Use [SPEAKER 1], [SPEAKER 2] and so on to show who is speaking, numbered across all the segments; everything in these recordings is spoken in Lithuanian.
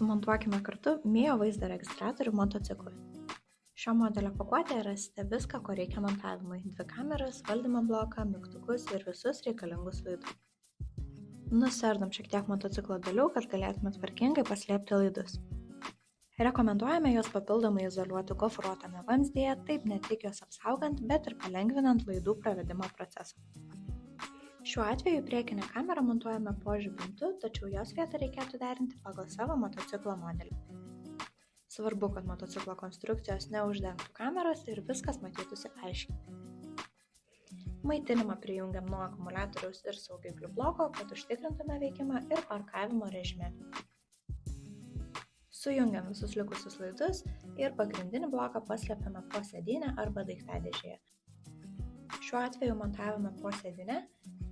[SPEAKER 1] Sumontuokime kartu Mio vaizdo registratorių motociklui. Šio modelio pakuotėje rasite viską, ko reikia montavimui – 2 kameras, valdymo bloką, mygtukus ir visus reikalingus laidus. Nusiardom šiek tiek motociklo dalių, kad galėtume tvarkingai paslėpti laidus. Rekomenduojame juos papildomai izoliuoti gofruotame vamzdyje, taip ne tik juos apsaugant, bet ir palengvinant laidų pravedimo procesą. Šiuo atveju priekinę kamerą montuojame po žibintu, tačiau jos vietą reikėtų derinti pagal savo motociklo modelį. Svarbu, kad motociklo konstrukcijos neuždengtų kameros ir viskas matytųsi aiškiai. Maitinimą prijungiam nuo akumuliatoriaus ir saugiklių bloko, kad užtikrintume veikimą ir parkavimo režime. Sujungiam visus likusius laidus ir pagrindinį bloką paslėpiame po sėdynę arba daiktadėžėje. Šiuo atveju montavome po sėdynę,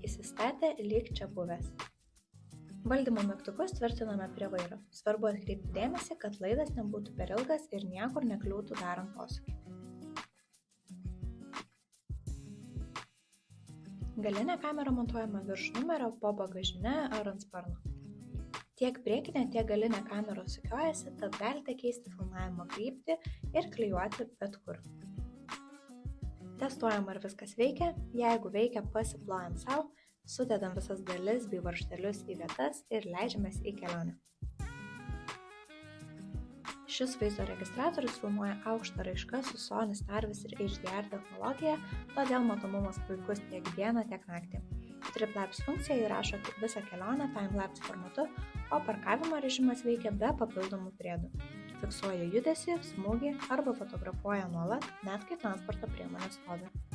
[SPEAKER 1] įsistatę lyg čia buvęs. Valdymo mygtukus tvirtiname prie vairo. Svarbu atkreipti dėmesį, kad laidas nebūtų per ilgas ir niekur nekliūtų darant posūkį. Galinę kamerą montuojame virš numerio, po bagažine ar ant sparno. Tiek priekinė, tiek galinė kameros sukiojasi, tad galite keisti filmavimo kryptį ir klijuoti bet kur. Testuojam, ar viskas veikia. Jeigu veikia, pasiplojam sau, sudedam visas dalis bei varžtelius į vietas ir leidžiamės į kelionę. Šis vaizdo registratorius filmuoja aukštą raišką su Sony Starvis ir HDR technologija, todėl matomumas puikus tiek dieną, tiek naktį. Triplapse funkcija įrašo visą kelionę timelapse formatu, o parkavimo režimas veikia be papildomų priedų. Fiksuoja judesį, smūgį arba fotografuoja nuolat, net kai transporto priemonė stovi.